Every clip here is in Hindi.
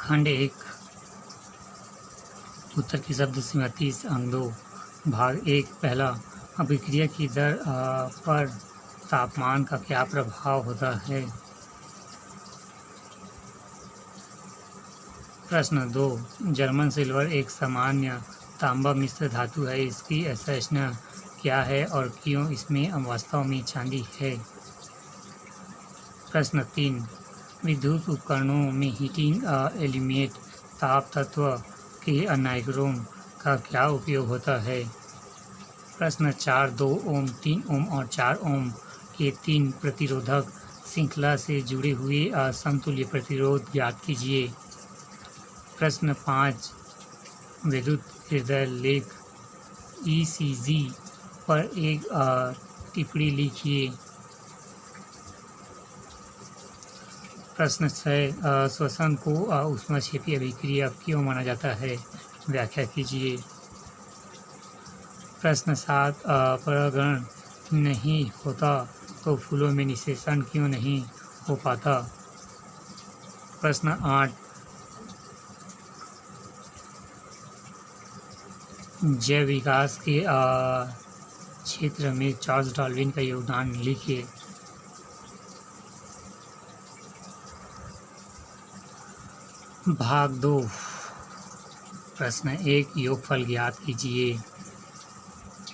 खंड 1 उत्तर की शब्द सीमा 30 अंक 2 भाग 1 पहला अभिक्रिया की दर पर तापमान का क्या प्रभाव होता है। प्रश्न 2 जर्मन सिल्वर एक सामान्य तांबा मिश्र धातु है, इसकी संरचना क्या है और क्यों इसमें वास्तव में चांदी है। प्रश्न 3 विद्युत उपकरणों में हीटिंग एलिमेंट ताप तत्व के नाइक्रोम का क्या उपयोग होता है। प्रश्न 4 2 ओम 3 ओम और 4 ओम के 3 प्रतिरोधक श्रृंखला से जुड़े हुए समतुल्य प्रतिरोध ज्ञात कीजिए। प्रश्न 5 विद्युत हृदय लेख ECG पर एक टिप्पणी लिखिए। प्रश्न 6 श्वसन को ऊष्माक्षेपी अभिक्रिया क्यों माना जाता है, व्याख्या कीजिए। प्रश्न 7 परागण नहीं होता तो फूलों में निषेचन क्यों नहीं हो पाता। प्रश्न 8 जैव विकास के क्षेत्र में चार्ल्स डार्विन का योगदान लिखिए। भाग 2 प्रश्न 1 योगफल ज्ञात कीजिए।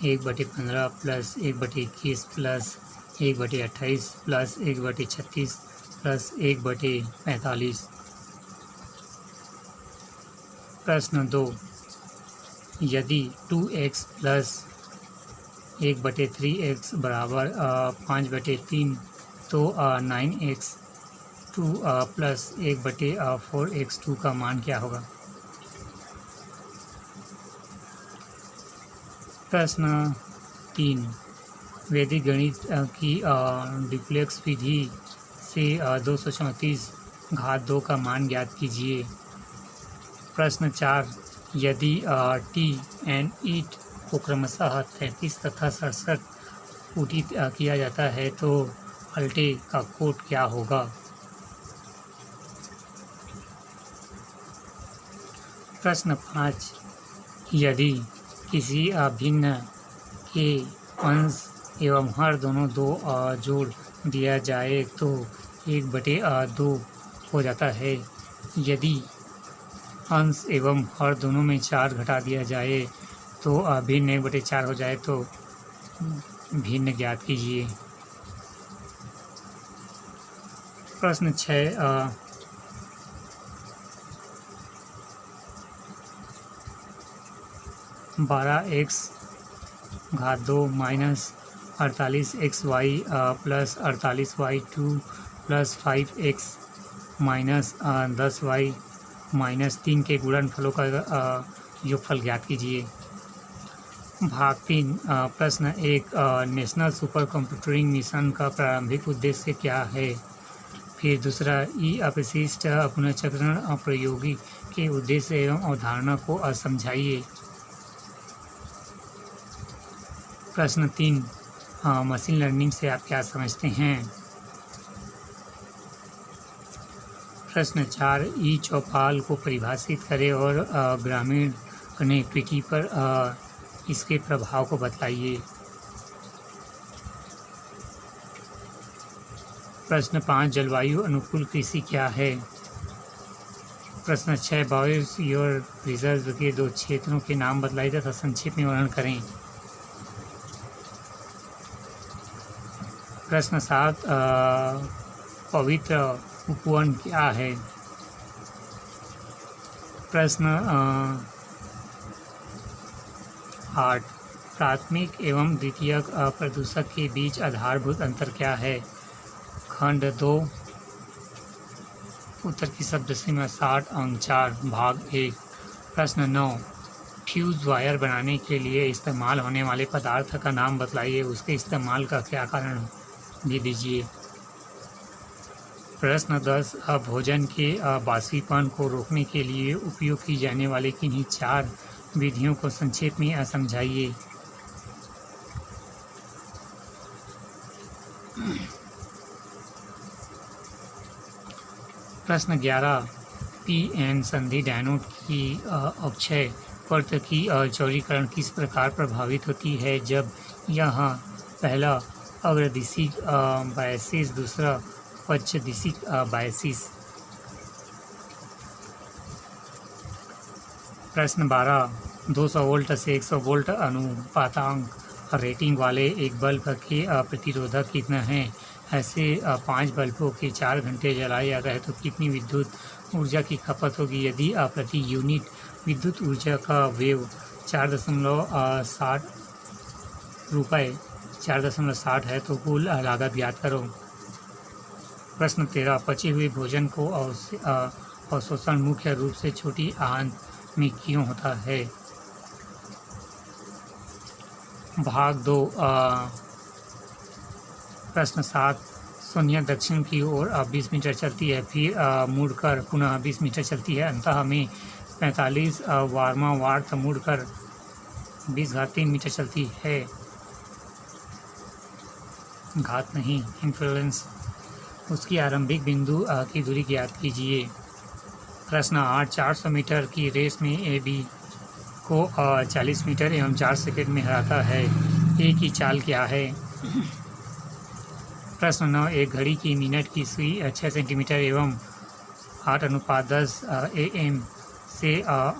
1/15 प्लस 1/21 प्लस 1/28 प्लस 1/36 प्लस 1/45। प्रश्न 2 यदि 2x प्लस 1/3x बराबर 5/3 तो 9x 2 प्लस 1/4x2 का मान क्या होगा। प्रश्न 3 वैदिक गणित की डुप्लेक्स विधि से 234 घात 2 का मान ज्ञात कीजिए। प्रश्न 4 यदि टी एंड ईट को क्रमशः 33 तथा 67 पूटित किया जाता है तो अल्टे का कोट क्या होगा। प्रश्न 5 यदि किसी भिन्न के अंश एवं हर दोनों 2 जोड़ दिया जाए तो 1/2 हो जाता है। यदि अंश एवं हर दोनों में 4 घटा दिया जाए तो भिन्न 1/4 हो जाए तो भिन्न ज्ञात कीजिए। प्रश्न 6 12x घात 2 minus 48xy plus 48y2 plus 5x minus 10y minus 3 के गुणनफलों का योगफल ज्ञात कीजिए। भाग 3 प्रश्न 1 नेशनल सुपर कंप्यूटिंग मिशन का प्रारंभिक उद्देश्य क्या है। फिर दूसरा अपशिष्ट पुनर्चक्रण प्रयोगी के उद्देश्य एवं अवधारणा को समझाइए। प्रश्न 3 मशीन लर्निंग से आप क्या समझते हैं। प्रश्न 4 चौपाल को परिभाषित करें और ग्रामीण कनेक्टिविटी पर इसके प्रभाव को बतलाइए। प्रश्न 5 जलवायु अनुकूल कृषि क्या है। प्रश्न 6 बायोस्फीयर रिजर्व के 2 क्षेत्रों के नाम बतलाइए तथा संक्षेप में वर्णन करें। प्रश्न 7 पवित्र उपवन क्या है। प्रश्न 8 प्राथमिक एवं द्वितीयक प्रदूषक के बीच आधारभूत अंतर क्या है। खंड 2 उत्तर की शब्द सीमा 60 अंक 4 भाग 1 प्रश्न 9 फ्यूज वायर बनाने के लिए इस्तेमाल होने वाले पदार्थ का नाम बतलाइए, उसके इस्तेमाल का क्या कारण भी दीजिए। प्रश्न 10 भोजन के बासीपन को रोकने के लिए उपयोग की जाने वाली किन्हीं 4 विधियों को संक्षेप में समझाइए। प्रश्न 11 पी-एन संधि डायनोड की अक्षय परत की चौड़ीकरण किस प्रकार प्रभावित होती है जब यह पहला अग्रदिशी बायसिस दूसरा पश्चदिशी बायसिस। प्रश्न 12 200 वोल्ट से 100 वोल्ट अनुपातांक रेटिंग वाले एक बल्ब के प्रतिरोधक कितना है? ऐसे 5 बल्बों के 4 घंटे जलाया जाता है तो कितनी विद्युत ऊर्जा की खपत होगी? यदि प्रति यूनिट विद्युत ऊर्जा का व्यय 4.60 रुपये 4.60 है तो कुल लागत ज्ञात करो। प्रश्न 13 पचे हुए भोजन को अवशोषण मुख्य रूप से छोटी आंत में क्यों होता है? भाग 2 प्रश्न 7 सोनिया दक्षिण की ओर 20 मीटर चलती है, फिर मुड़कर पुनः 20 मीटर चलती है, अंततः में 45 वार्मावार्त मुड़कर 20 मीटर चलती है। घात नहीं, इन्फ्लुएंस। उसकी आरंभिक बिंदु की दूरी ज्ञात कीजिए। प्रश्न 8 400 मीटर की रेस में ए बी को 40 मीटर एवं 4 सेकंड में हराता है। ए की चाल क्या है? प्रश्न 9 एक घड़ी की मिनट की सुई 6 सेंटीमीटर एवं 8:10 AM से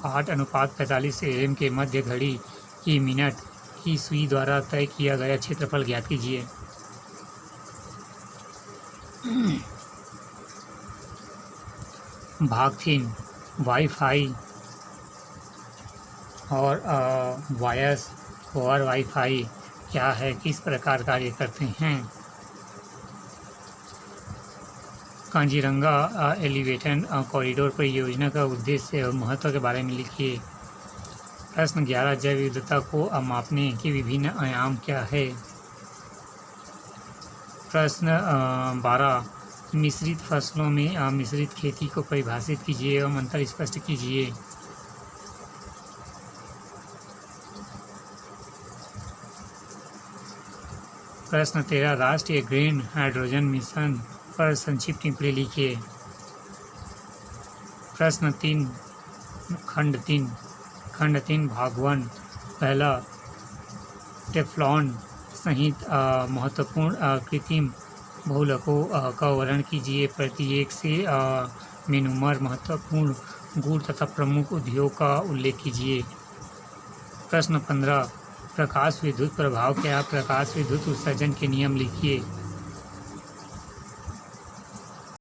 8:45 AM के मध्य घड़ी की मिनट की सुई द्वारा तय किया गया क्षेत्रफल ज्ञात कीजिए। भाग 3 वाईफाई और वायर्स ओवर वाईफाई क्या है, किस प्रकार कार्य करते हैं? कांजीरंगा एलिवेटेड कॉरिडोर परियोजना का उद्देश्य और महत्व के बारे में लिखिए। प्रश्न 11 जैव विविधता को मापने के विभिन्न आयाम क्या है? प्रश्न 12 मिश्रित फसलों में मिश्रित खेती को परिभाषित कीजिए एवं अंतर स्पष्ट कीजिए। प्रश्न 13 राष्ट्रीय ग्रीन हाइड्रोजन मिशन पर संक्षिप्त टिप्पणी लिखिए। प्रश्न 3 खंड 3 भाग 1 पहला टेफ्लॉन सहित महत्वपूर्ण कृत्रिम बहुलकों का वर्णन कीजिए। प्रत्येक से मेनुमर महत्वपूर्ण गुण तथा प्रमुख उद्योग का उल्लेख कीजिए। प्रश्न 15 प्रकाश विद्युत प्रभाव क्या? प्रकाश विद्युत उत्सर्जन के नियम लिखिए।